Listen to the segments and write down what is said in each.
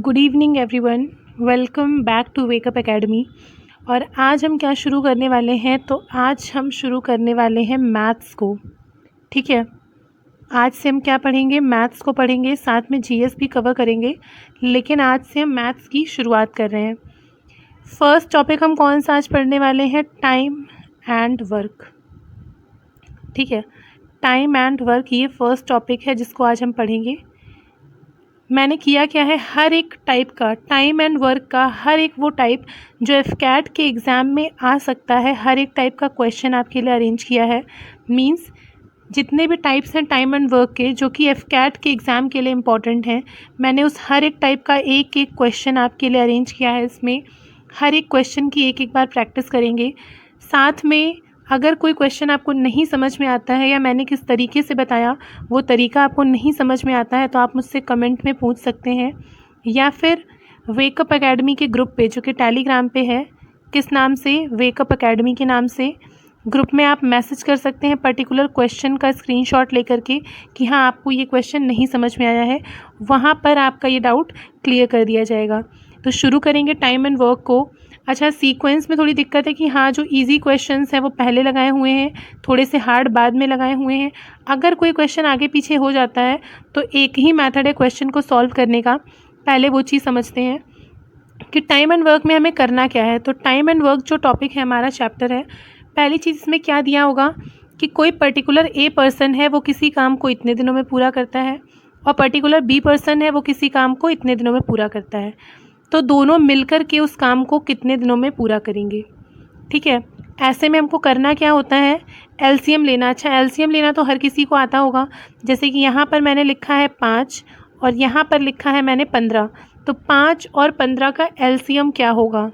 Good evening everyone, welcome back to Wakeup Academy. और आज हम क्या शुरू करने वाले हैं, तो आज हम शुरू करने वाले हैं मैथ्स को। ठीक है, आज से हम क्या पढ़ेंगे, मैथ्स को पढ़ेंगे, साथ में जीएस भी कवर करेंगे, लेकिन आज से हम मैथ्स की शुरुआत कर रहे हैं। फर्स्ट टॉपिक हम कौन सा आज पढ़ने वाले हैं, टाइम एंड वर्क। ठीक है, टाइम एंड वर्क ये फर्स्ट टॉपिक है जिसको आज हम पढ़ेंगे। मैंने किया क्या है, हर एक टाइप का टाइम एंड वर्क का हर एक वो टाइप जो एफकैट के एग्ज़ाम में आ सकता है, हर एक टाइप का क्वेश्चन आपके लिए अरेंज किया है। मींस जितने भी टाइप्स हैं टाइम एंड वर्क के जो कि एफकैट के एग्ज़ाम के लिए इम्पॉर्टेंट हैं, मैंने उस हर एक टाइप का एक एक क्वेश्चन आपके लिए अरेंज किया है। इसमें हर एक क्वेश्चन की एक एक बार प्रैक्टिस करेंगे। साथ में अगर कोई क्वेश्चन आपको नहीं समझ में आता है या मैंने किस तरीके से बताया वो तरीका आपको नहीं समझ में आता है, तो आप मुझसे कमेंट में पूछ सकते हैं, या फिर वेकअप एकेडमी के ग्रुप पे जो कि टेलीग्राम पे है, किस नाम से, वेकअप एकेडमी के नाम से ग्रुप में आप मैसेज कर सकते हैं पर्टिकुलर क्वेश्चन का स्क्रीनशॉट लेकर के कि हाँ आपको ये क्वेश्चन नहीं समझ में आया है। वहाँ पर आपका ये डाउट क्लियर कर दिया जाएगा। तो शुरू करेंगे टाइम एंड वर्क को। अच्छा, सीक्वेंस में थोड़ी दिक्कत है कि हाँ जो इजी क्वेश्चंस हैं वो पहले लगाए हुए हैं, थोड़े से हार्ड बाद में लगाए हुए हैं। अगर कोई क्वेश्चन आगे पीछे हो जाता है तो एक ही मेथड है क्वेश्चन को सॉल्व करने का। पहले वो चीज़ समझते हैं कि टाइम एंड वर्क में हमें करना क्या है। तो टाइम एंड वर्क जो टॉपिक है, हमारा चैप्टर है, पहली चीज़ इसमें क्या दिया होगा कि कोई पर्टिकुलर ए पर्सन है वो किसी काम को इतने दिनों में पूरा करता है, और पर्टिकुलर बी पर्सन है वो किसी काम को इतने दिनों में पूरा करता है। तो दोनों मिलकर के उस काम को कितने दिनों में पूरा करेंगे। ठीक है, ऐसे में हमको करना क्या होता है, एलसीएम लेना। अच्छा, एलसीएम लेना तो हर किसी को आता होगा। जैसे कि यहाँ पर मैंने लिखा है 5 और यहाँ पर लिखा है मैंने 15, तो 5 और 15 का एलसीएम क्या होगा,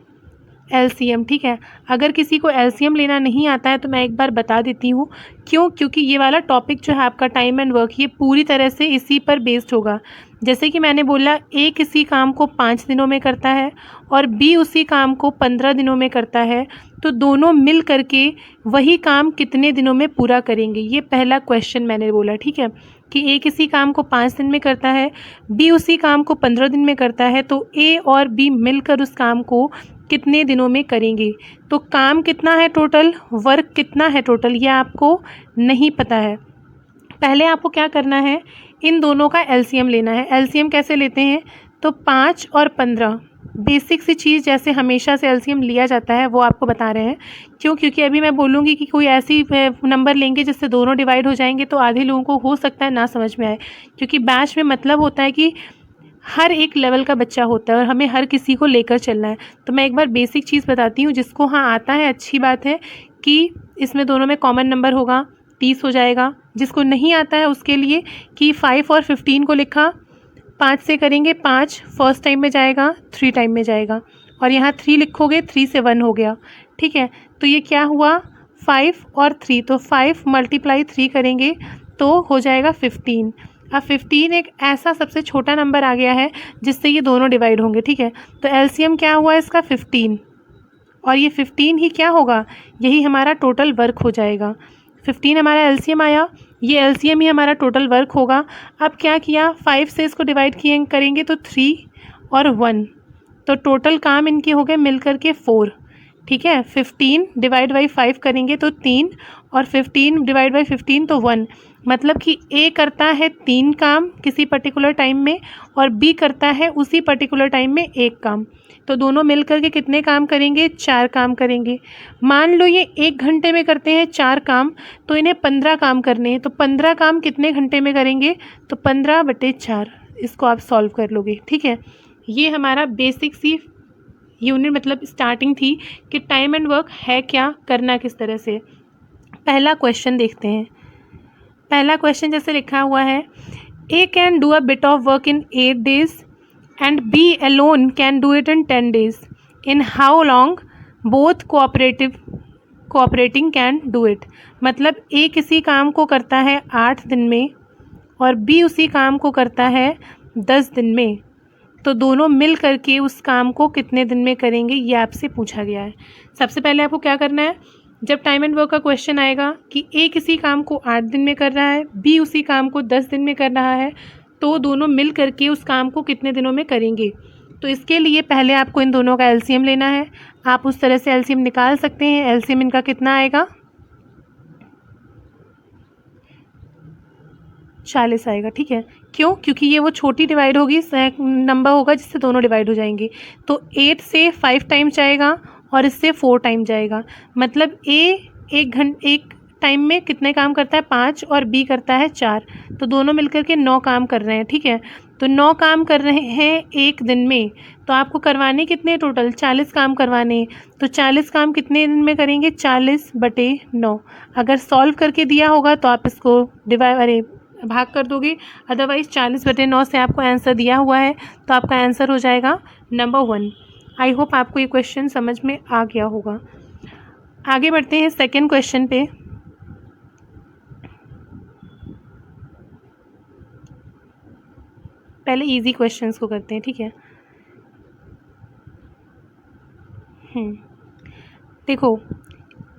एलसीएम। ठीक है, अगर किसी को एलसीएम लेना नहीं आता है तो मैं एक बार बता देती हूँ क्यों, क्योंकि ये वाला टॉपिक जो है आपका टाइम एंड वर्क, ये पूरी तरह से इसी पर बेस्ड होगा। जैसे कि मैंने बोला, ए किसी काम को 5 दिनों में करता है और बी उसी काम को 15 दिनों में करता है, तो दोनों मिल करके वही काम कितने दिनों में पूरा करेंगे, ये पहला क्वेश्चन मैंने बोला। ठीक है, कि ए किसी काम को 5 दिन में करता है, बी उसी काम को 15 दिन में करता है, तो ए और बी मिलकर उस काम को कितने दिनों में करेंगे। तो काम कितना है टोटल, वर्क कितना है टोटल, ये आपको नहीं पता है। पहले आपको क्या करना है, इन दोनों का एलसीएम लेना है। एलसीएम कैसे लेते हैं, तो 5 और 15 बेसिक सी चीज़ जैसे हमेशा से एलसीएम लिया जाता है वो आपको बता रहे हैं। क्यों, क्योंकि अभी मैं बोलूँगी कि कोई ऐसी नंबर लेंगे जिससे दोनों डिवाइड हो जाएंगे तो आधे लोगों को हो सकता है ना समझ में आए, क्योंकि बैच में मतलब होता है कि हर एक लेवल का बच्चा होता है और हमें हर किसी को लेकर चलना है। तो मैं एक बार बेसिक चीज़ बताती हूँ, जिसको हाँ आता है अच्छी बात है कि इसमें दोनों में कॉमन नंबर होगा, 30 हो जाएगा। जिसको नहीं आता है उसके लिए कि 5 और 15 को लिखा, 5 से करेंगे, 5 फर्स्ट टाइम में जाएगा, 3 टाइम में जाएगा, और यहाँ 3 लिखोगे, 3 से 1 हो गया। ठीक है, तो ये क्या हुआ, 5 और 3, तो 5 × 3 करेंगे तो हो जाएगा 15। अब 15 एक ऐसा सबसे छोटा नंबर आ गया है जिससे ये दोनों डिवाइड होंगे। ठीक है, तो एलसीएम क्या हुआ इसका, 15, और ये 15 ही क्या होगा, यही हमारा टोटल वर्क हो जाएगा। 15 हमारा एलसीएम आया, ये एलसीएम ही हमारा टोटल वर्क होगा। अब क्या किया, 5 से इसको डिवाइड किए करेंगे तो 3 और 1, तो टोटल काम इनके हो गए मिल करके 4। ठीक है, 15 डिवाइड बाई 5 करेंगे तो 3, और 15 डिवाइड बाई 15 तो 1। मतलब कि ए करता है 3 काम किसी पर्टिकुलर टाइम में और बी करता है उसी पर्टिकुलर टाइम में 1 काम, तो दोनों मिल करके कितने काम करेंगे, 4 काम करेंगे। मान लो ये 1 घंटे में करते हैं 4 काम, तो इन्हें 15 काम करने हैं, तो 15 काम कितने घंटे में करेंगे, तो 15/4, इसको आप सॉल्व कर लोगे। ठीक है, ये हमारा बेसिक सी यूनिट मतलब स्टार्टिंग थी कि टाइम एंड वर्क है क्या, करना किस तरह से। पहला क्वेश्चन देखते हैं। पहला क्वेश्चन जैसे लिखा हुआ है, A can do a bit of work in 8 days and B alone can do it in 10 days, in how long both cooperating can do it. मतलब ए किसी काम को करता है 8 दिन में और बी उसी काम को करता है 10 दिन में, तो दोनों मिल करके उस काम को कितने दिन में करेंगे, ये आपसे पूछा गया है। सबसे पहले आपको क्या करना है, जब टाइम एंड वर्क का क्वेश्चन आएगा कि ए किसी काम को 8 दिन में कर रहा है, बी उसी काम को 10 दिन में कर रहा है, तो दोनों मिल करके उस काम को कितने दिनों में करेंगे। तो इसके लिए पहले आपको इन दोनों का एलसीएम लेना है। आप उस तरह से एलसीएम निकाल सकते हैं। एलसीएम इनका कितना आएगा, 40 आएगा। ठीक है, क्यों? क्योंकि ये वो छोटी डिवाइड होगी, नंबर होगा जिससे दोनों डिवाइड हो जाएंगे। तो 8 से 5 टाइम जाएगा और इससे 4 टाइम जाएगा। मतलब एक टाइम में कितने काम करता है, 5, और बी करता है 4। तो दोनों मिलकर के 9 काम कर रहे हैं। ठीक है, तो 9 काम कर रहे हैं एक दिन में। तो आपको करवाने कितने टोटल, 40 काम करवाने हैं। तो 40 काम कितने दिन में करेंगे, 40/9। अगर सॉल्व करके दिया होगा तो आप इसको भाग कर दोगे, अदरवाइज़ 40/9 से आपको आंसर दिया हुआ है तो आपका आंसर हो जाएगा नंबर 1। आई होप आपको ये क्वेश्चन समझ में आ गया होगा। आगे बढ़ते हैं सेकंड क्वेश्चन पे। पहले इजी क्वेश्चंस को करते हैं। ठीक है, देखो,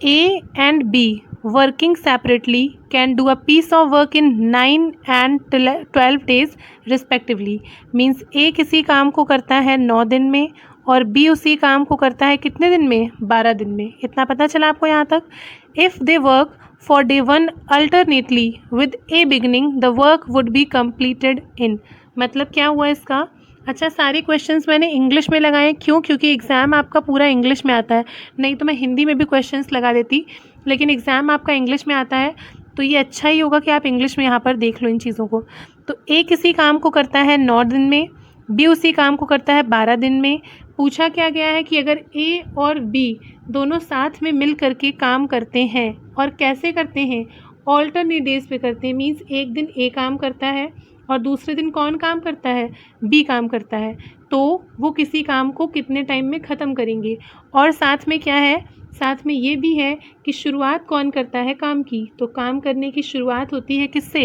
A and B working separately can do a piece of work in 9 and 12 days respectively. Means A किसी काम को करता है 9 दिन में और बी उसी काम को करता है कितने दिन में, 12 दिन में। इतना पता चला आपको यहाँ तक। If they work for day 1 alternately with A beginning the work would be completed in. मतलब क्या हुआ इसका। अच्छा, सारे क्वेश्चंस मैंने इंग्लिश में लगाए, क्यों? क्योंकि एग्ज़ाम आपका पूरा इंग्लिश में आता है। नहीं तो मैं हिंदी में भी क्वेश्चंस लगा देती, लेकिन एग्ज़ाम आपका इंग्लिश में आता है तो ये अच्छा ही होगा कि आप इंग्लिश में यहाँ पर देख लो इन चीज़ों को। तो ए किसी काम को करता है 9 दिन में, बी उसी काम को करता है 12 दिन में। पूछा क्या गया है कि अगर ए और बी दोनों साथ में मिल करके काम करते हैं, और कैसे करते हैं, ऑल्टरनेट डेज पे करते हैं। मीन्स एक दिन ए काम करता है और दूसरे दिन कौन काम करता है, बी काम करता है। तो वो किसी काम को कितने टाइम में ख़त्म करेंगे। और साथ में क्या है, साथ में ये भी है कि शुरुआत कौन करता है काम की। तो काम करने की शुरुआत होती है किससे,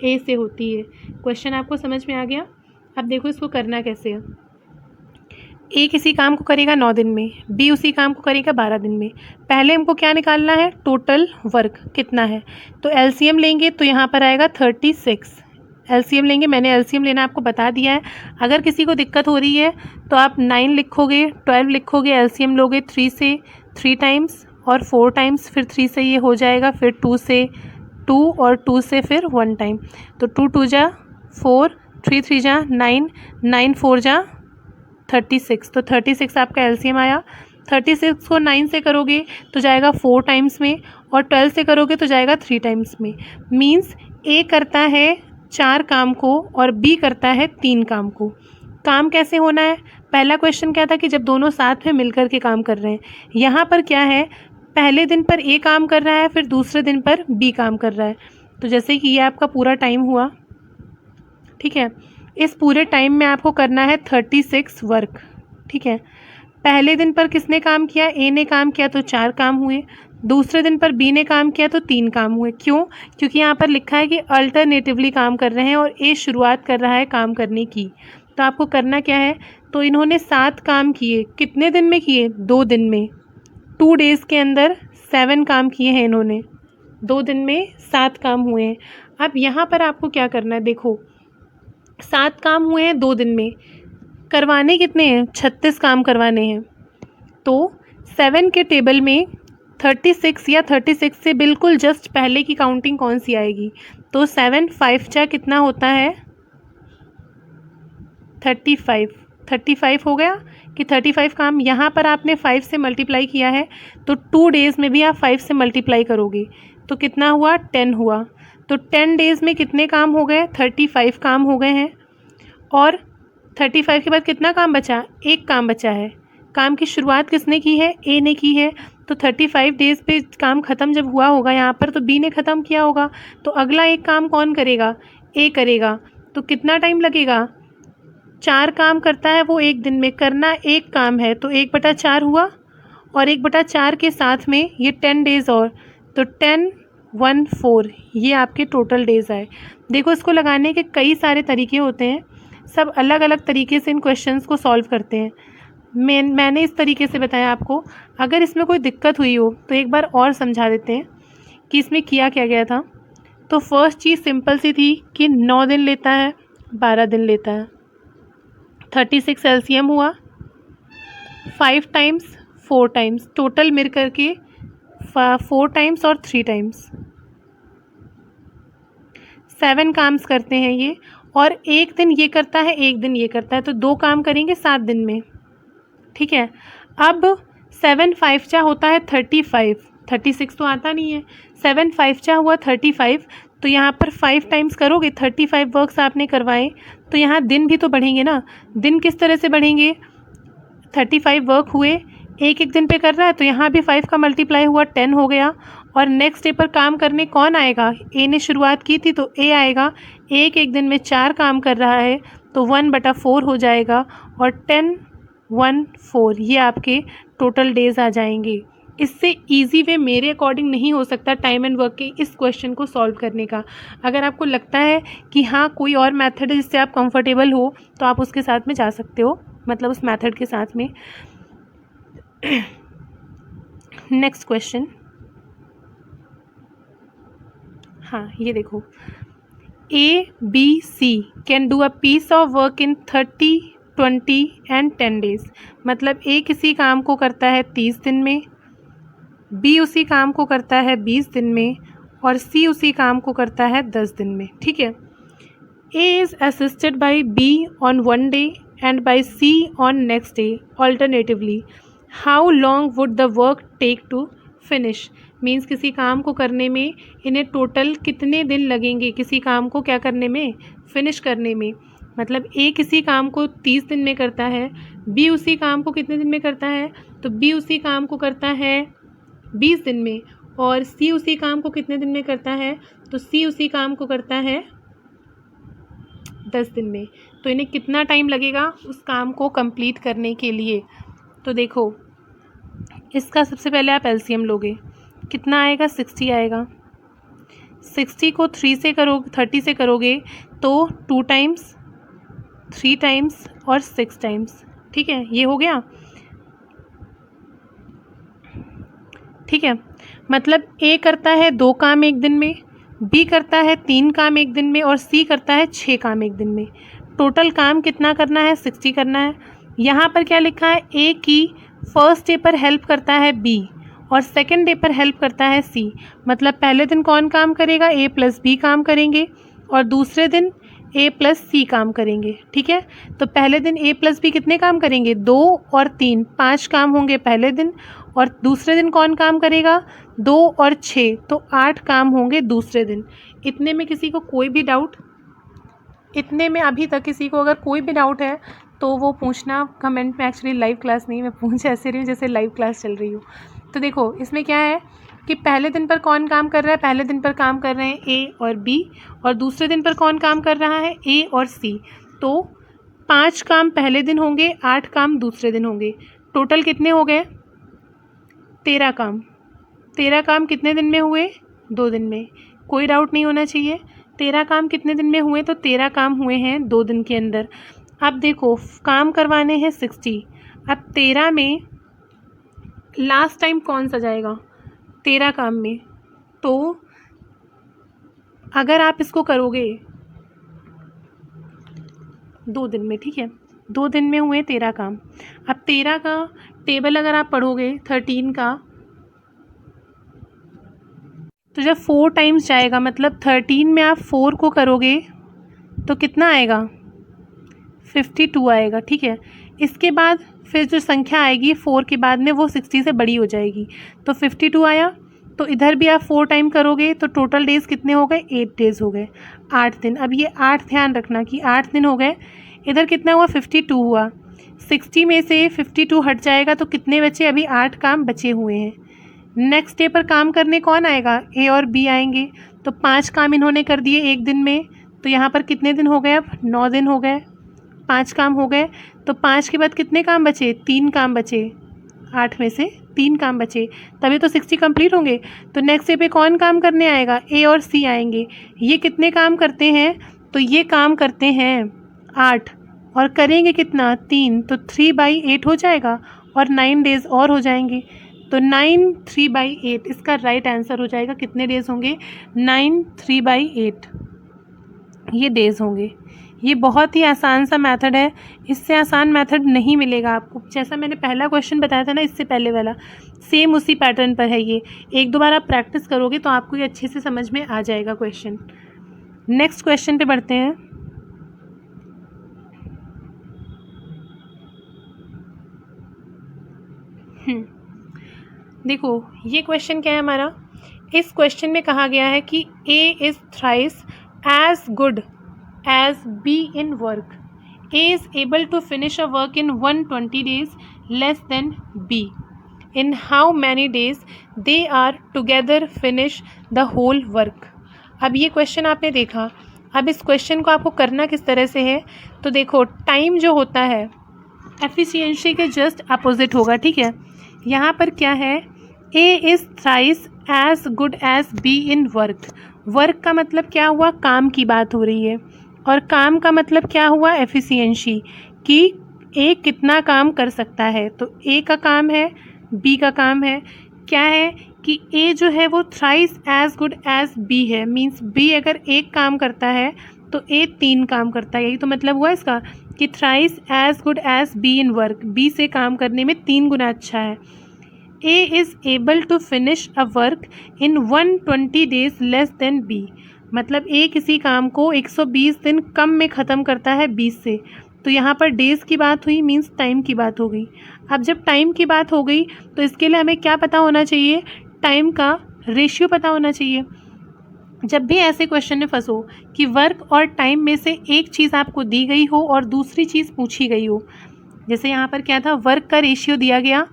ए से होती है। क्वेश्चन आपको समझ में आ गया। अब देखो इसको करना कैसे है। ए किसी काम को करेगा 9 दिन में, बी उसी काम को करेगा 12 दिन में। पहले हमको क्या निकालना है, टोटल वर्क कितना है। तो एलसीएम लेंगे तो यहाँ पर आएगा 36। एलसीएम लेंगे, मैंने एलसीएम लेना आपको बता दिया है। अगर किसी को दिक्कत हो रही है तो आप 9 लिखोगे, 12 लिखोगे, एलसीएम लोगे 3 से 3 टाइम्स और 4 टाइम्स, फिर 3 से ये हो जाएगा, फिर 2 से 2 और 2 से फिर 1 टाइम। तो 2 2 जा 4, 3 3 जा 9, 9 4 जा 36। तो 36 आपका एलसीएम आया। 36 को 9 से करोगे तो जाएगा 4 टाइम्स में, और 12 से करोगे तो जाएगा 3 टाइम्स में। मीन्स ए करता है 4 काम को और बी करता है 3 काम को। काम कैसे होना है, पहला क्वेश्चन क्या था कि जब दोनों साथ में मिलकर के काम कर रहे हैं। यहाँ पर क्या है, पहले दिन पर ए काम कर रहा है, फिर दूसरे दिन पर बी काम कर रहा है। तो जैसे कि ये आपका पूरा टाइम हुआ, ठीक है। इस पूरे टाइम में आपको करना है 36 वर्क। ठीक है, पहले दिन पर किसने काम किया, ए ने काम किया तो 4 काम हुए। दूसरे दिन पर बी ने काम किया तो 3 काम हुए। क्यों? क्योंकि यहाँ पर लिखा है कि अल्टरनेटिवली काम कर रहे हैं और ए शुरुआत कर रहा है काम करने की। तो आपको करना क्या है, तो इन्होंने 7 काम किए। कितने दिन में किए, 2 दिन में। 2 डेज़ के अंदर 7 काम किए हैं इन्होंने, 2 दिन में 7 काम हुए हैं। अब यहाँ पर आपको क्या करना है, देखो 7 काम हुए हैं 2 दिन में, करवाने कितने हैं, 36 काम करवाने हैं। तो 7 के टेबल में 36 या 36 से बिल्कुल जस्ट पहले की काउंटिंग कौन सी आएगी, तो 7 5 जा कितना होता है, 35। 35 हो गया कि 35 काम यहाँ पर आपने 5 से मल्टीप्लाई किया है, तो 2 डेज़ में भी आप 5 से मल्टीप्लाई करोगे तो कितना हुआ, 10 हुआ। तो 10 डेज़ में कितने काम हो गए, 35 काम हो गए हैं। और 35 के बाद कितना काम बचा, 1 काम बचा है। काम की शुरुआत किसने की है, ए ने की है। तो 35 डेज़ पे काम ख़त्म जब हुआ होगा यहाँ पर, तो बी ने ख़त्म किया होगा। तो अगला 1 काम कौन करेगा, ए करेगा। तो कितना टाइम लगेगा, 4 काम करता है वो 1 दिन में, करना 1 काम है तो 1/4 हुआ, और 1/4 के साथ में ये 10 डेज़ और, तो 10 1 4 ये आपके टोटल डेज़ आए। देखो इसको लगाने के कई सारे तरीके होते हैं, सब अलग अलग तरीके से इन क्वेश्चंस को सॉल्व करते हैं। मैंने इस तरीके से बताया आपको। अगर इसमें कोई दिक्कत हुई हो तो एक बार और समझा देते हैं कि इसमें किया क्या गया था। तो फर्स्ट चीज़ सिंपल सी थी कि 9 दिन लेता है, 12 दिन लेता है। 36 एलसीएम हुआ, 5 टाइम्स 4 टाइम्स, टोटल मिल करके 4 टाइम्स और 3 टाइम्स, 7 काम्स करते हैं ये। और एक दिन ये करता है, एक दिन ये करता है, तो 2 काम करेंगे 7 दिन में, ठीक है। अब 7 5 होता है 35, 36 तो आता नहीं है, 7 5 हुआ 35, तो यहाँ पर 5 टाइम्स करोगे, 35 वर्क्स आपने करवाए, तो यहाँ दिन भी तो बढ़ेंगे ना। दिन किस तरह से बढ़ेंगे, 35 वर्क हुए, एक एक दिन पे कर रहा है, तो यहाँ भी 5 का मल्टीप्लाई हुआ 10 हो गया। और नेक्स्ट डे पर काम करने कौन आएगा, ए ने शुरुआत की थी तो ए आएगा, एक एक दिन में 4 काम कर रहा है, तो 1/4 हो जाएगा, और 10 1 4 ये आपके टोटल डेज आ जाएंगे। इससे इजी वे मेरे अकॉर्डिंग नहीं हो सकता टाइम एंड वर्क के इस क्वेश्चन को सॉल्व करने का। अगर आपको लगता है कि हाँ कोई और मेथड है जिससे आप कंफर्टेबल हो, तो आप उसके साथ में जा सकते हो, मतलब उस मेथड के साथ में। नेक्स्ट क्वेश्चन, हाँ ये देखो, ABC can do a piece of work in 30 20 and 10 days. मतलब ए किसी काम को करता है 30 दिन में, बी उसी काम को करता है 20 दिन में, और सी उसी काम को करता है 10 दिन में, ठीक है। A is assisted by B on 1 day and by C on next day alternatively, how long would the work take to finish. Means किसी काम को करने में इन्हें टोटल कितने दिन लगेंगे, किसी काम को क्या करने में, फिनिश करने में। मतलब ए किसी काम को 30 दिन में करता है, बी उसी काम को कितने दिन में करता है, तो बी उसी काम को करता है 20 दिन में, और सी उसी काम को कितने दिन में करता है, तो सी उसी काम को करता है 10 दिन में। तो इन्हें कितना टाइम लगेगा उस काम को कंप्लीट करने के लिए। तो देखो इसका सबसे पहले आप एलसीएम लोगे, कितना आएगा, 60 आएगा। 60 को 3 से करोगे, 30 से करोगे तो 2 टाइम्स 3 टाइम्स और 6 टाइम्स, ठीक है, ये हो गया, ठीक है। मतलब ए करता है 2 काम एक दिन में, बी करता है 3 काम एक दिन में, और सी करता है 6 काम एक दिन में। टोटल काम कितना करना है, 60 करना है। यहाँ पर क्या लिखा है, ए की फर्स्ट डे पर हेल्प करता है बी और सेकंड डे पर हेल्प करता है सी। मतलब पहले दिन कौन काम करेगा, ए प्लस बी काम करेंगे, और दूसरे दिन ए प्लस सी काम करेंगे, ठीक है। तो पहले दिन ए प्लस बी कितने काम करेंगे, 2 और 3 5 काम होंगे पहले दिन, और दूसरे दिन कौन काम करेगा, 2 और 6 तो 8 काम होंगे दूसरे दिन। इतने में किसी को कोई भी डाउट, इतने में अभी तक किसी को अगर कोई भी डाउट है तो वो पूछना कमेंट में। एक्चुअली लाइव क्लास नहीं, मैं पूछ ऐसे रही हूँ जैसे लाइव क्लास चल रही हूँ। तो देखो इसमें क्या है कि पहले दिन पर कौन काम कर रहा है, पहले दिन पर काम कर रहे हैं ए और बी, और दूसरे दिन पर कौन काम कर रहा है, ए और सी। तो 5 काम पहले दिन होंगे, 8 काम दूसरे दिन होंगे। टोटल कितने हो गए, 13 काम। 13 काम कितने दिन में हुए, 2 दिन में। कोई डाउट नहीं होना चाहिए। 13 काम कितने दिन में हुए, तो 13 काम हुए हैं 2 दिन के अंदर। अब देखो काम करवाने हैं 60। अब 13 में लास्ट टाइम कौन सा जाएगा 13 काम में, तो अगर आप इसको करोगे 2 दिन में, ठीक है, 2 दिन में हुए 13 काम। अब 13 का टेबल अगर आप पढ़ोगे 13 का, तो जब 4 टाइम्स जाएगा, मतलब 13 में आप 4 को करोगे तो कितना आएगा, 52 आएगा, ठीक है। इसके बाद फिर जो संख्या आएगी 4 के बाद में वो 60 से बड़ी हो जाएगी, तो 52 आया। तो इधर भी आप 4 टाइम करोगे तो टोटल डेज़ कितने हो गए, 8 डेज़ हो गए, 8 दिन। अब ये 8 ध्यान रखना कि 8 दिन हो गए। इधर कितना हुआ, 52 हुआ। 60 में से 52 हट जाएगा तो कितने बचे, अभी 8 काम बचे हुए हैं। नेक्स्ट डे पर काम करने कौन आएगा, ए और बी आएंगे। तो 5 काम इन्होंने कर दिए एक दिन में, तो यहाँ पर कितने दिन हो गए, अब 9 दिन हो गए, 5 काम हो गए। तो 5 के बाद कितने काम बचे, 3 काम बचे, 8 में से 3 काम बचे, तभी तो 60 कंप्लीट होंगे। तो नेक्स्ट डे पे कौन काम करने आएगा, ए और सी आएंगे। ये कितने काम करते हैं, तो ये काम करते हैं 8, और करेंगे कितना, 3, तो 3/8 हो जाएगा, और 9 डेज़ और हो जाएंगे। तो 9 3/8 इसका राइट आंसर हो जाएगा। कितने डेज़ होंगे, 9 3/8 ये डेज़ होंगे। ये बहुत ही आसान सा मेथड है, इससे आसान मेथड नहीं मिलेगा आपको। जैसा मैंने पहला क्वेश्चन बताया था ना, इससे पहले वाला सेम उसी पैटर्न पर है ये। एक दो बार आप प्रैक्टिस करोगे तो आपको ये अच्छे से समझ में आ जाएगा क्वेश्चन। नेक्स्ट क्वेश्चन पे बढ़ते हैं। देखो ये क्वेश्चन क्या है हमारा। इस क्वेश्चन में कहा गया है कि A is thrice as good as B in work. A is able to finish a work in 120 days less than B. In how many days they are together finish the whole work? अब ये question आपने देखा। अब इस question को आपको करना किस तरह से है, तो देखो टाइम जो होता है एफिशिएंसी के जस्ट अपोजिट होगा, ठीक है। यहाँ पर क्या है, A is thrice as good as B in work. Work का मतलब क्या हुआ, काम की बात हो रही है, और काम का मतलब क्या हुआ, एफिशिएंसी, कि A कितना काम कर सकता है। तो A का काम है, B का काम है, क्या है कि A जो है वो thrice as good as B है। मीन्स B अगर एक काम करता है तो A 3 काम करता है। यही तो मतलब हुआ इसका कि thrice as good as B in work, B से काम करने में 3 गुना अच्छा है। A is able to finish a work in 120 days less than B। मतलब A किसी काम को 120 दिन कम में ख़त्म करता है 20 से। तो यहाँ पर डेज़ की बात हुई, मीन्स टाइम की बात हो गई। अब जब टाइम की बात हो गई तो इसके लिए हमें क्या पता होना चाहिए, टाइम का रेशियो पता होना चाहिए। जब भी ऐसे क्वेश्चन में फंसो कि वर्क और टाइम में से एक चीज़ आपको दी गई हो और दूसरी चीज़ पूछी गई हो, जैसे यहाँ पर क्या था, वर्क का रेशियो दिया गया,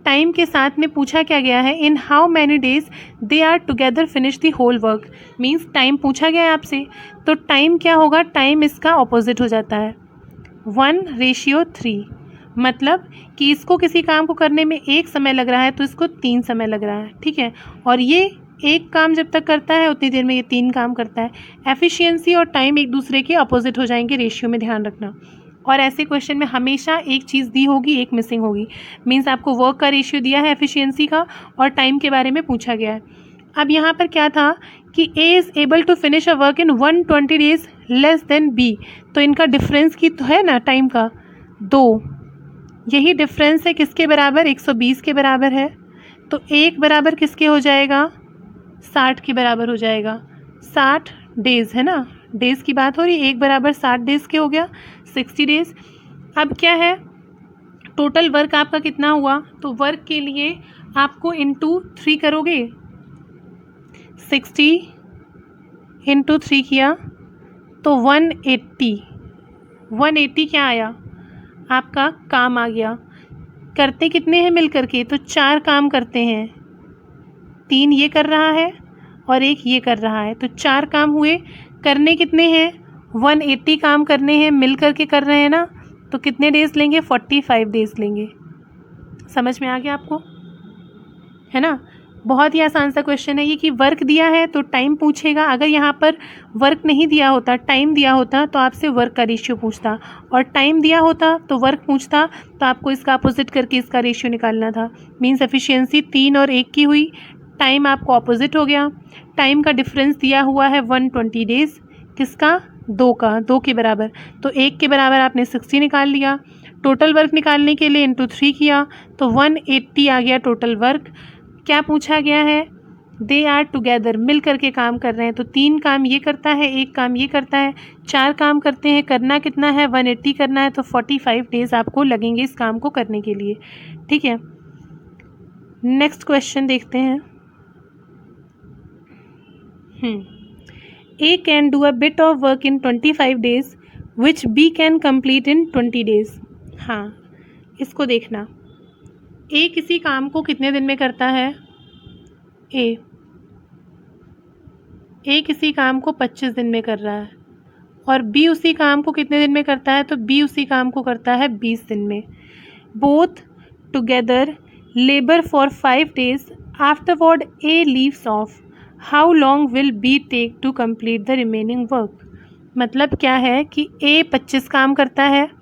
टाइम के साथ में पूछा क्या गया है, in how many days they are together finish the whole work. Means time पूछा गया है आपसे, तो टाइम क्या होगा, टाइम इसका ऑपोजिट हो जाता है 1:3। मतलब कि इसको किसी काम को करने में 1 समय लग रहा है तो इसको 3 समय लग रहा है, ठीक है। और ये एक काम जब तक करता है उतनी देर में ये 3 काम करता है। एफिशिएंसी और टाइम एक दूसरे के अपोजिट हो जाएंगे, रेशियो में ध्यान रखना। और ऐसे क्वेश्चन में हमेशा एक चीज़ दी होगी, एक मिसिंग होगी। मीन्स आपको वर्क का रेशियो दिया है एफिशिएंसी का, और टाइम के बारे में पूछा गया है। अब यहाँ पर क्या था कि A is able to finish a work in 120 days less than B। तो इनका डिफरेंस की तो है ना, टाइम का 2, यही डिफरेंस है किसके बराबर, 120 के बराबर है। तो 1 बराबर किसके हो जाएगा, 60 के बराबर हो जाएगा। 60 डेज़ है ना, डेज़ की बात हो रही है, 1 बराबर 60 डेज़ के हो गया, 60 डेज़। अब क्या है, टोटल वर्क आपका कितना हुआ, तो वर्क के लिए आपको इंटू 3 करोगे, 60 इंटू 3 किया तो 180 क्या आया, आपका काम आ गया। करते कितने हैं मिल करके, तो 4 काम करते हैं, 3 ये कर रहा है और 1 ये कर रहा है, तो 4 काम हुए। करने कितने हैं, 180 काम करने हैं, मिल करके कर रहे हैं ना, तो कितने डेज़ लेंगे, 45 डेज़ लेंगे। समझ में आ गया आपको, है ना। बहुत ही आसान सा क्वेश्चन है ये कि वर्क दिया है तो टाइम पूछेगा। अगर यहाँ पर वर्क नहीं दिया होता, टाइम दिया होता, तो आपसे वर्क का रेशियो पूछता, और टाइम दिया होता तो वर्क पूछता, तो आपको इसका अपोजिट करके इसका रेशियो निकालना था। मीन्स एफिशिएंसी 3 और 1 की हुई, टाइम आपको अपोजिट हो गया। टाइम का डिफरेंस दिया हुआ है 120 डेज़, किसका, 2 का, 2 के बराबर। तो 1 के बराबर आपने 60 निकाल लिया। टोटल वर्क निकालने के लिए इंटू 3 किया तो 180 आ गया टोटल वर्क। क्या पूछा गया है, दे आर टुगेदर, मिल करके काम कर रहे हैं। तो 3 काम ये करता है, 1 काम ये करता है, 4 काम करते हैं। करना कितना है, 180 करना है, तो 45 डेज़ आपको लगेंगे इस काम को करने के लिए, ठीक है। नेक्स्ट क्वेश्चन देखते हैं। A can do a bit of work in 25 days which B can complete in 20 days। हाँ, इसको देखना, A किसी काम को कितने दिन में करता है, A किसी काम को 25 दिन में कर रहा है, और B उसी काम को कितने दिन में करता है, तो B उसी काम को करता है 20 दिन में। Both together labour for 5 days, afterward A leaves off, how long will B take to complete the remaining work. मतलब क्या है कि A 25 काम करता है,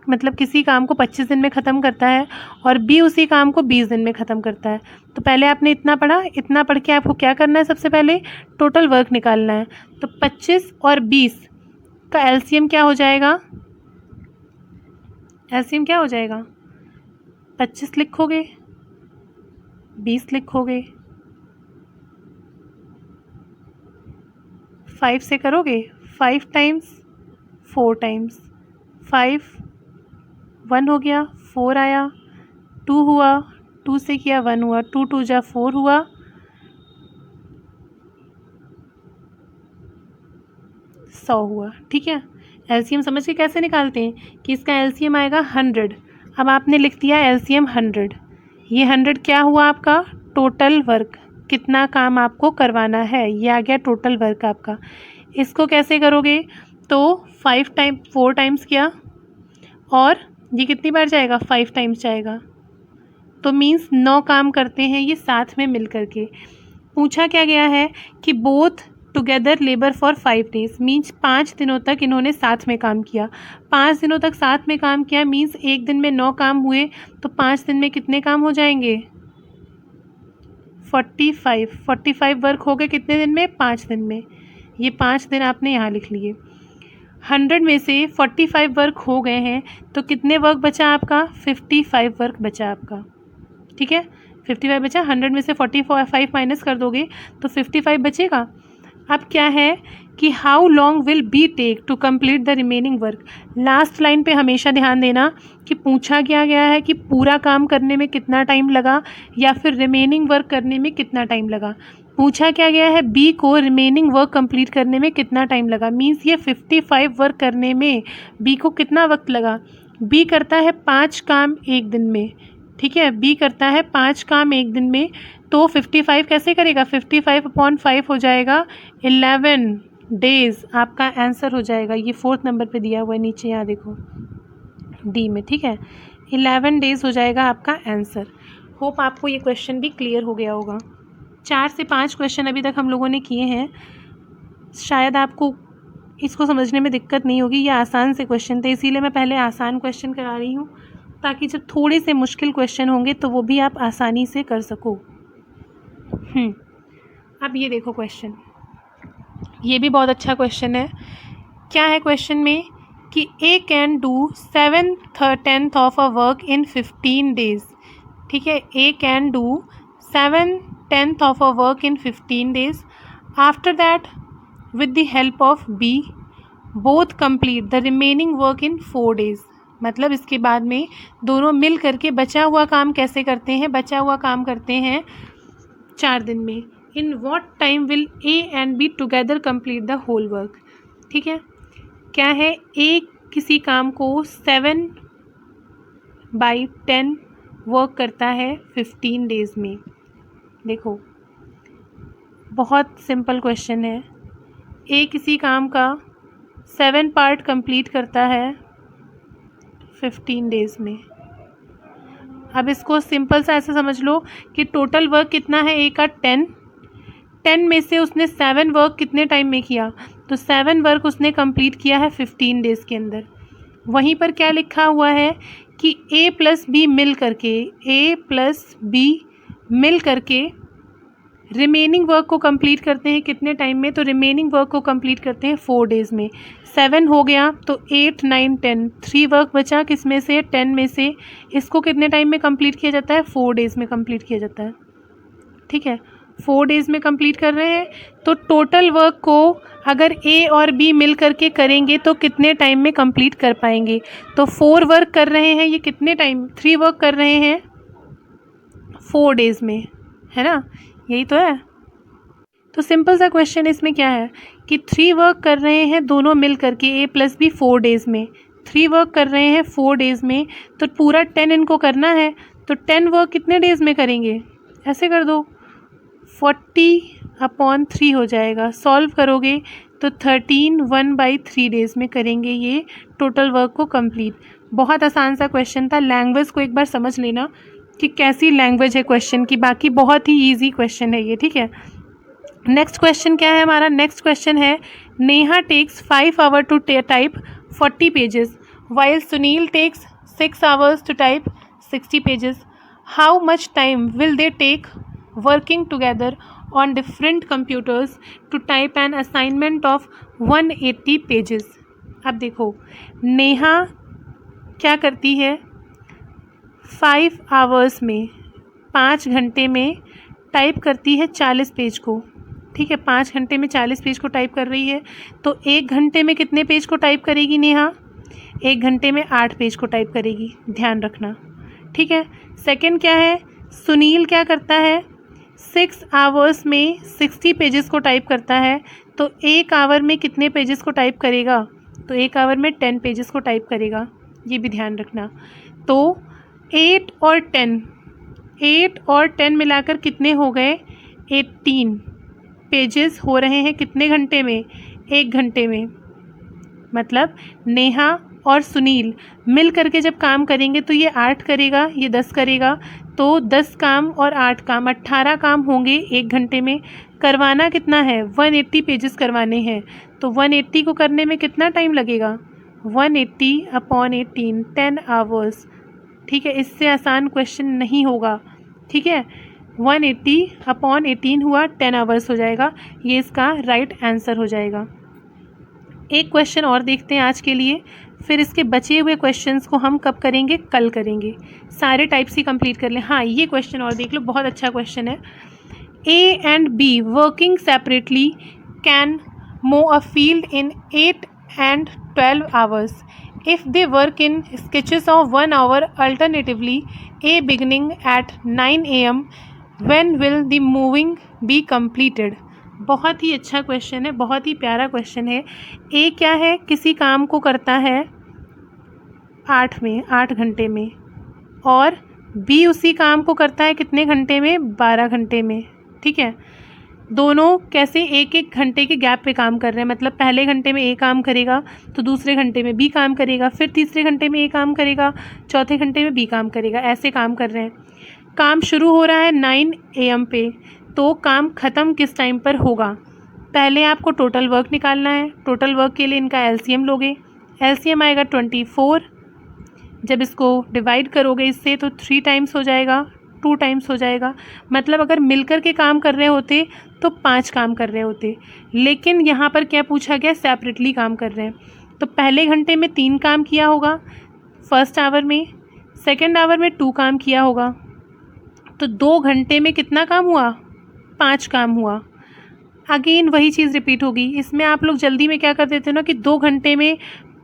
मतलब किसी काम को 25 दिन में ख़त्म करता है, और B उसी काम को 20 दिन में ख़त्म करता है। तो पहले आपने इतना पढ़ा, इतना पढ़ के आपको क्या करना है, सबसे पहले टोटल वर्क निकालना है। तो 25 और 20 का एलसीएम क्या हो जाएगा? एलसीएम क्या हो जाएगा? 25 लिखोगे, 20 लिखोगे, 5 से करोगे, 5 टाइम्स 4 टाइम्स 5, 1 हो गया, 4 आया, 2 हुआ, 2 से किया 1 हुआ, 2 2 जा 4 हुआ, 100 हुआ। ठीक है, एलसीएम समझ के कैसे निकालते हैं कि इसका एलसीएम आएगा 100। अब आपने लिख दिया एलसीएम 100। ये 100 क्या हुआ आपका? टोटल वर्क, कितना काम आपको करवाना है, ये आ गया टोटल वर्क आपका। इसको कैसे करोगे? तो 4 टाइम्स किया और ये कितनी बार जाएगा? 5 टाइम्स जाएगा, तो मीन्स 9 काम करते हैं ये साथ में मिल करके। पूछा क्या गया है कि both together labour for 5 days, means 5 दिनों तक इन्होंने साथ में काम किया। 5 दिनों तक साथ में काम किया मीन्स एक दिन में 9 काम हुए, तो 5 दिन में कितने काम हो जाएंगे? 45 वर्क हो गए कितने दिन में? 5 दिन में। ये 5 दिन आपने यहाँ लिख लिए। 100 में से 45 वर्क हो गए हैं, तो कितने वर्क बचा आपका? 55 वर्क बचा आपका। ठीक है, 55 बचा। 100 में से 45 माइनस कर दोगे तो 55 बचेगा। अब क्या है कि how long will B take to complete the remaining work. Last line पे हमेशा ध्यान देना कि पूछा क्या गया है कि पूरा काम करने में कितना टाइम लगा या फिर रिमेनिंग वर्क करने में कितना टाइम लगा। पूछा क्या गया है? बी को रिमेनिंग वर्क कंप्लीट करने में कितना टाइम लगा, मीन्स ये 55 वर्क करने में बी को कितना वक्त लगा। बी करता है 5 काम एक दिन में। ठीक है, बी करता है 5 काम एक दिन में, तो 55 कैसे करेगा? 55/5 हो जाएगा 11 डेज आपका आंसर हो जाएगा। ये 4th नंबर पे दिया हुआ है नीचे, यहाँ देखो डी में। ठीक है, 11 डेज हो जाएगा आपका आंसर। होप आपको ये क्वेश्चन भी क्लियर हो गया होगा। 4 से 5 क्वेश्चन अभी तक हम लोगों ने किए हैं, शायद आपको इसको समझने में दिक्कत नहीं होगी। ये आसान से क्वेश्चन थे, इसीलिए मैं पहले आसान क्वेश्चन करा रही हूँ, ताकि जब थोड़े से मुश्किल क्वेश्चन होंगे तो वो भी आप आसानी से कर सको। अब ये देखो क्वेश्चन, ये भी बहुत अच्छा क्वेश्चन है। क्या है क्वेश्चन में कि A can do 7/10 of a work in 15 days. ठीक है, A can do 7/10 of a work in 15 days. After that with the help of B both complete the remaining work in 4 days. मतलब इसके बाद में दोनों मिल करके बचा हुआ काम कैसे करते हैं? बचा हुआ काम करते हैं 4 दिन में। In what time will A and B together complete the whole work. ठीक है, क्या है? ए किसी काम को 7/10 वर्क करता है 15 डेज में। देखो बहुत सिंपल क्वेश्चन है। ए किसी काम का 7 पार्ट कंप्लीट करता है 15 डेज में। अब इसको सिंपल सा ऐसे समझ लो कि टोटल वर्क कितना है ए का? 10 में से उसने 7 वर्क कितने टाइम में किया? तो 7 वर्क उसने कंप्लीट किया है 15 डेज़ के अंदर। वहीं पर क्या लिखा हुआ है कि ए प्लस बी मिल करके रिमेनिंग वर्क को कंप्लीट करते हैं कितने टाइम में? तो रिमेनिंग वर्क को कंप्लीट करते हैं 4 डेज़ में। 7 हो गया तो 8 9 10, 3 वर्क बचा किस में से? 10 में से। इसको कितने टाइम में कंप्लीट किया जाता है? 4 डेज़ में कंप्लीट किया जाता है। ठीक है, 4 डेज़ में कंप्लीट कर रहे हैं, तो टोटल वर्क को अगर ए और बी मिल करके करेंगे तो कितने टाइम में कंप्लीट कर पाएंगे? तो 4 वर्क कर रहे हैं, ये कितने टाइम? 3 वर्क कर रहे हैं 4 डेज़ में, है ना? यही तो है। तो सिंपल सा क्वेश्चन इसमें क्या है कि 3 वर्क कर रहे हैं दोनों मिल करके ए प्लस बी 4 डेज़ में। 3 वर्क कर रहे हैं 4 डेज़ में, तो पूरा 10 इनको करना है, तो 10 वर्क कितने डेज़ में करेंगे? ऐसे कर दो, 40/3 हो जाएगा। सॉल्व करोगे तो 13 1/3 डेज़ में करेंगे ये टोटल वर्क को कंप्लीट। बहुत आसान सा क्वेश्चन था। लैंग्वेज को एक बार समझ लेना कि कैसी लैंग्वेज है क्वेश्चन की, बाकी बहुत ही ईजी क्वेश्चन है ये। ठीक है, नेक्स्ट क्वेश्चन क्या है हमारा? नेक्स्ट क्वेश्चन है Neha takes 5 hour to type 40 pages while Sunil takes 6 hours to type 60 pages. How much time will they take working together on different computers to type an assignment of 180 pages। अब देखो, नेहा क्या करती है, 5 hours में, 5 घंटे में type करती है 40 पेज को। ठीक है, 5 घंटे में 40 पेज को टाइप कर रही है, तो 1 घंटे में कितने पेज को टाइप करेगी नेहा? 1 घंटे में 8 पेज को टाइप करेगी, ध्यान रखना। ठीक है, सेकंड क्या है, सुनील क्या करता है, 6 आवर्स में 60 पेजेस को टाइप करता है, तो 1 आवर में कितने पेजेस को टाइप करेगा? तो 1 आवर में 10 पेजेस को टाइप करेगा, ये भी ध्यान रखना। तो 8 और 10 मिलाकर कितने हो गए? 18 पेजेस हो रहे हैं कितने घंटे में? 1 घंटे में। मतलब नेहा और सुनील मिल करके जब काम करेंगे तो ये 8 करेगा, ये 10 करेगा, तो 10 काम और 8 काम 18 काम होंगे 1 घंटे में। करवाना कितना है? 180 पेजेस करवाने हैं, तो 180 को करने में कितना टाइम लगेगा? 180 अपॉन 18, 10 आवर्स। ठीक है, इससे आसान क्वेश्चन नहीं होगा। ठीक है, 180 अपॉन 18 हुआ, 10 आवर्स हो जाएगा, ये इसका राइट आंसर हो जाएगा। एक क्वेश्चन और देखते हैं आज के लिए, फिर इसके बचे हुए क्वेश्चंस को हम कब करेंगे? कल करेंगे। सारे टाइप्स ही कंप्लीट कर लें। हाँ, ये क्वेश्चन और देख लो, बहुत अच्छा क्वेश्चन है। A and B working separately can mow a field in 8 and 12 hours. If they work in sketches of 1 hour alternatively, A beginning at 9 a.m., when will the mowing be completed? बहुत ही अच्छा question है, बहुत ही प्यारा question है। ए क्या है, किसी काम को करता है 8 घंटे में, और बी उसी काम को करता है कितने घंटे में? 12 घंटे में। ठीक है, दोनों कैसे 1-1 घंटे के गैप पे काम कर रहे हैं, मतलब पहले घंटे में ए काम करेगा तो दूसरे घंटे में बी काम करेगा, फिर तीसरे घंटे में ए काम करेगा, चौथे घंटे में बी काम करेगा, ऐसे काम कर रहे हैं। काम शुरू हो रहा है 9 AM पे, तो काम ख़त्म किस टाइम पर होगा? पहले आपको टोटल वर्क निकालना है। टोटल वर्क के लिए इनका एलसीएम लोगे, एलसीएम आएगा 24। जब इसको डिवाइड करोगे इससे तो 3 टाइम्स हो जाएगा, 2 टाइम्स हो जाएगा। मतलब अगर मिलकर के काम कर रहे होते तो 5 काम कर रहे होते, लेकिन यहाँ पर क्या पूछा गया? सेपरेटली काम कर रहे हैं। तो पहले घंटे में 3 काम किया होगा फर्स्ट आवर में, सेकेंड आवर में 2 काम किया होगा, तो 2 घंटे में कितना काम हुआ? 5 काम हुआ। अगेन वही चीज़ रिपीट होगी। इसमें आप लोग जल्दी में क्या कर देते हो ना कि 2 घंटे में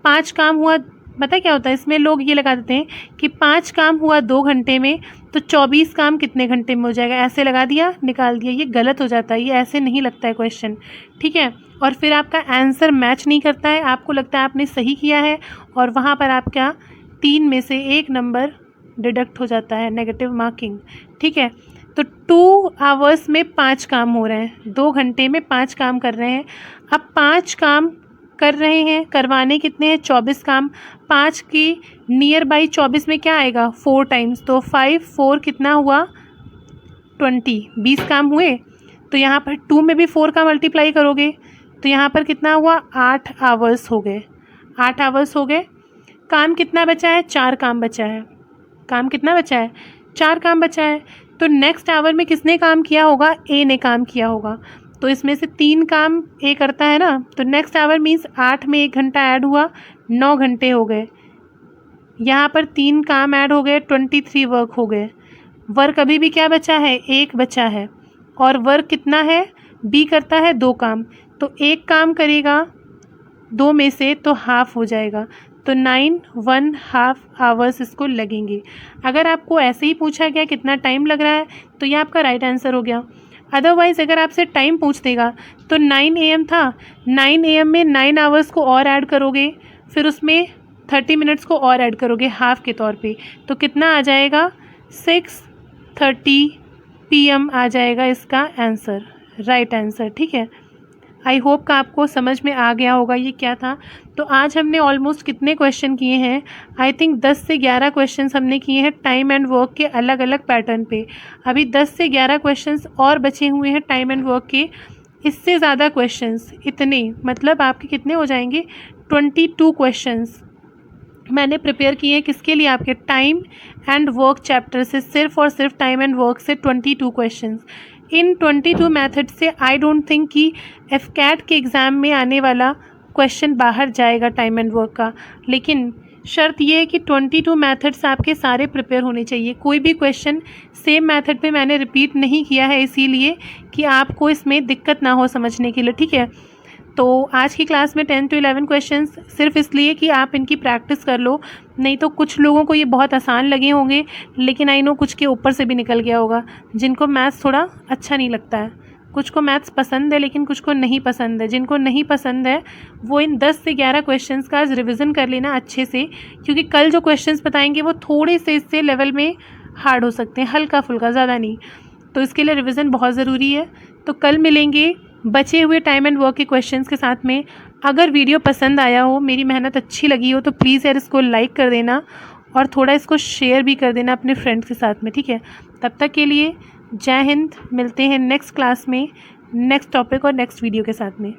5 काम हुआ। पता क्या होता है, इसमें लोग ये लगा देते हैं कि 5 काम हुआ 2 घंटे में, तो 24 काम कितने घंटे में हो जाएगा, ऐसे लगा दिया, निकाल दिया। ये गलत हो जाता है, ये ऐसे नहीं लगता है क्वेश्चन। ठीक है, और फिर आपका आंसर मैच नहीं करता है, आपको लगता है आपने सही किया है, और वहाँ पर आपका 3 में से 1 नंबर डिडक्ट हो जाता है, नेगेटिव मार्किंग। ठीक है, तो 2 आवर्स में 5 काम हो रहे हैं, 2 घंटे में 5 काम कर रहे हैं। अब 5 काम कर रहे हैं, करवाने कितने हैं? 24 काम। 5 की नियर बाई 24 में क्या आएगा? 4 टाइम्स, तो 5 4 कितना हुआ? 20, 20 काम हुए। तो यहाँ पर 2 में भी 4 का मल्टीप्लाई करोगे तो यहाँ पर कितना हुआ? 8 आवर्स हो गए। 8 आवर्स हो गए। काम कितना बचा है? 4 काम बचा है। काम कितना बचा है? 4 काम बचा है। तो नेक्स्ट आवर में किसने काम किया होगा? ए ने काम किया होगा। तो इसमें से 3 काम ए करता है ना, तो नेक्स्ट आवर मीन्स 8 में 1 घंटा ऐड हुआ, 9 घंटे हो गए। यहाँ पर 3 काम ऐड हो गए, 23 वर्क हो गए। वर्क अभी भी क्या बचा है? 1 बचा है। और वर्क कितना है? बी करता है 2 काम, तो 1 काम करेगा 2 में से, तो हाफ हो जाएगा। तो 9 1/2 आवर्स इसको लगेंगे। अगर आपको ऐसे ही पूछा गया कितना टाइम लग रहा है, तो ये आपका राइट आंसर हो गया। अदरवाइज़ अगर आपसे टाइम पूछ देगा तो 9 AM था, 9 AM में 9 आवर्स को और ऐड करोगे, फिर उसमें 30 मिनट्स को और ऐड करोगे हाफ के तौर पे, तो कितना आ जाएगा? 6:30 PM आ जाएगा इसका आंसर, राइट आंसर। ठीक है, आई होप का आपको समझ में आ गया होगा ये क्या था। तो आज हमने ऑलमोस्ट कितने क्वेश्चन किए हैं? आई थिंक 10 से 11 क्वेश्चंस हमने किए हैं टाइम एंड वर्क के अलग अलग पैटर्न पे। अभी 10 से 11 क्वेश्चंस और बचे हुए हैं टाइम एंड वर्क के। इससे ज़्यादा क्वेश्चंस, इतने मतलब आपके कितने हो जाएंगे? 22 क्वेश्चंस मैंने प्रिपेयर किए हैं। किसके लिए? आपके टाइम एंड वर्क चैप्टर से, सिर्फ और सिर्फ टाइम एंड वर्क से 22 क्वेश्चंस। इन 22 मेथड से आई डोंट थिंक कि एफकैट के एग्ज़ाम में आने वाला क्वेश्चन बाहर जाएगा टाइम एंड वर्क का, लेकिन शर्त ये है कि 22 मेथड्स आपके सारे प्रिपेयर होने चाहिए। कोई भी क्वेश्चन सेम मेथड पे मैंने रिपीट नहीं किया है, इसीलिए कि आपको इसमें दिक्कत ना हो समझने के लिए, ठीक है। तो आज की क्लास में 10 to 11 क्वेश्चंस सिर्फ इसलिए कि आप इनकी प्रैक्टिस कर लो, नहीं तो कुछ लोगों को ये बहुत आसान लगे होंगे, लेकिन आई नो कुछ के ऊपर से भी निकल गया होगा, जिनको मैथ्स थोड़ा अच्छा नहीं लगता है। कुछ को मैथ्स पसंद है लेकिन कुछ को नहीं पसंद है। जिनको नहीं पसंद है वो इन 10 से 11 क्वेश्चंस का आज रिविज़न कर लेना अच्छे से, क्योंकि कल जो क्वेश्चंस बताएंगे वो थोड़े से इससे लेवल में हार्ड हो सकते हैं, हल्का फुल्का, ज़्यादा नहीं। तो इसके लिए रिविज़न बहुत ज़रूरी है। तो कल मिलेंगे बचे हुए टाइम एंड वर्क के क्वेश्चंस के साथ में। अगर वीडियो पसंद आया हो, मेरी मेहनत अच्छी लगी हो, तो प्लीज़ यार इसको लाइक कर देना और थोड़ा इसको शेयर भी कर देना अपने फ्रेंड्स के साथ में, ठीक है। तब तक के लिए जय हिंद। मिलते हैं नेक्स्ट क्लास में नेक्स्ट टॉपिक और नेक्स्ट वीडियो के साथ में।